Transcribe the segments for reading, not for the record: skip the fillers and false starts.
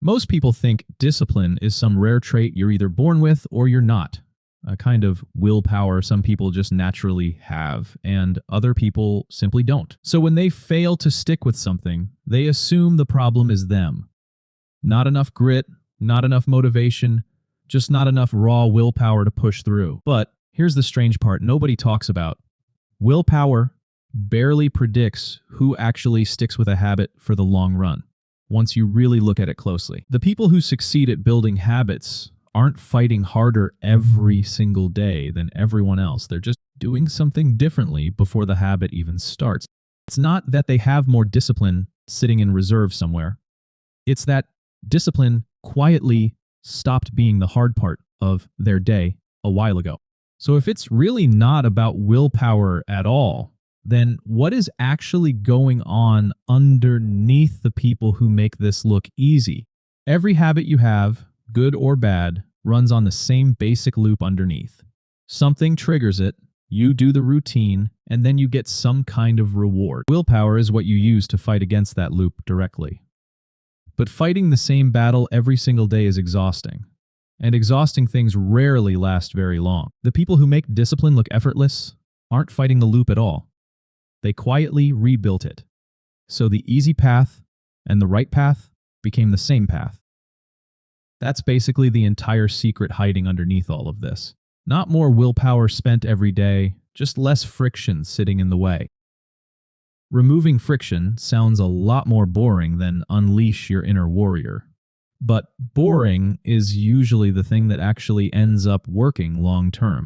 Most people think discipline is some rare trait you're either born with or you're not. A kind of willpower some people just naturally have, and other people simply don't. So when they fail to stick with something, they assume the problem is them. Not enough grit, not enough motivation, just not enough raw willpower to push through. But here's the strange part nobody talks about. Willpower barely predicts who actually sticks with a habit for the long run, once you really look at it closely. The people who succeed at building habits aren't fighting harder every single day than everyone else. They're just doing something differently before the habit even starts. It's not that they have more discipline sitting in reserve somewhere. It's that discipline quietly stopped being the hard part of their day a while ago. So if it's really not about willpower at all, then what is actually going on underneath the people who make this look easy? Every habit you have, good or bad, runs on the same basic loop underneath. Something triggers it, you do the routine, and then you get some kind of reward. Willpower is what you use to fight against that loop directly. But fighting the same battle every single day is exhausting. And exhausting things rarely last very long. The people who make discipline look effortless aren't fighting the loop at all. They quietly rebuilt it. So the easy path and the right path became the same path. That's basically the entire secret hiding underneath all of this. Not more willpower spent every day, just less friction sitting in the way. Removing friction sounds a lot more boring than unleash your inner warrior. But boring is usually the thing that actually ends up working long term.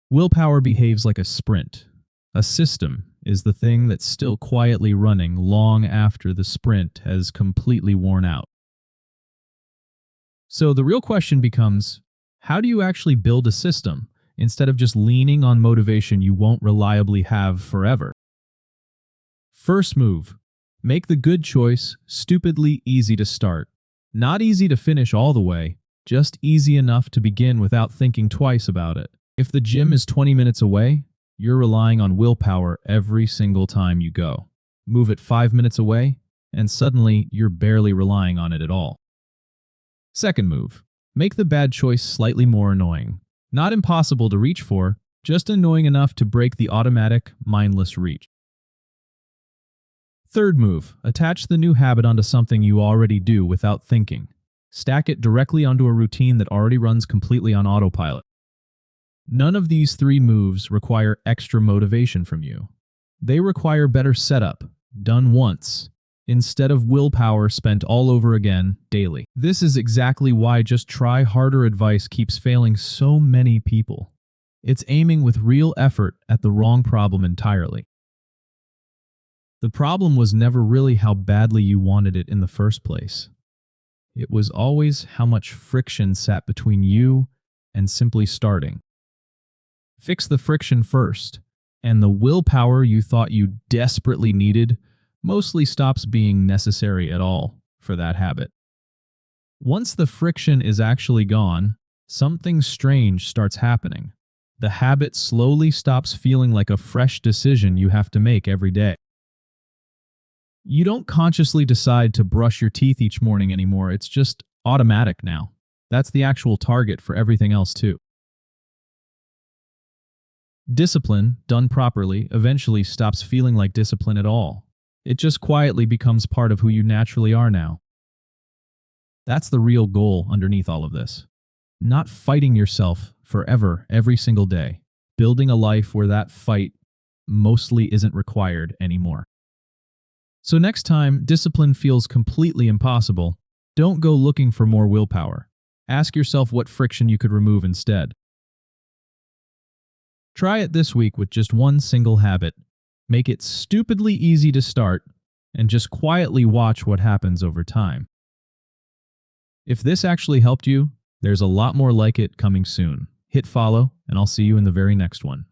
Willpower behaves like a sprint. A system is the thing that's still quietly running long after the sprint has completely worn out. So the real question becomes, how do you actually build a system instead of just leaning on motivation you won't reliably have forever? First move, make the good choice stupidly easy to start. Not easy to finish all the way, just easy enough to begin without thinking twice about it. If the gym is 20 minutes away, you're relying on willpower every single time you go. Move it 5 minutes away, and suddenly you're barely relying on it at all. Second move, make the bad choice slightly more annoying. Not impossible to reach for, just annoying enough to break the automatic, mindless reach. Third move, attach the new habit onto something you already do without thinking. Stack it directly onto a routine that already runs completely on autopilot. None of these three moves require extra motivation from you. They require better setup, done once, instead of willpower spent all over again daily. This is exactly why just try harder advice keeps failing so many people. It's aiming with real effort at the wrong problem entirely. The problem was never really how badly you wanted it in the first place. It was always how much friction sat between you and simply starting. Fix the friction first, and the willpower you thought you desperately needed mostly stops being necessary at all for that habit. Once the friction is actually gone, something strange starts happening. The habit slowly stops feeling like a fresh decision you have to make every day. You don't consciously decide to brush your teeth each morning anymore, it's just automatic now. That's the actual target for everything else too. Discipline, done properly, eventually stops feeling like discipline at all. It just quietly becomes part of who you naturally are now. That's the real goal underneath all of this. Not fighting yourself forever every single day. Building a life where that fight mostly isn't required anymore. So next time discipline feels completely impossible, don't go looking for more willpower. Ask yourself what friction you could remove instead. Try it this week with just one single habit. Make it stupidly easy to start, and just quietly watch what happens over time. If this actually helped you, there's a lot more like it coming soon. Hit follow, and I'll see you in the very next one.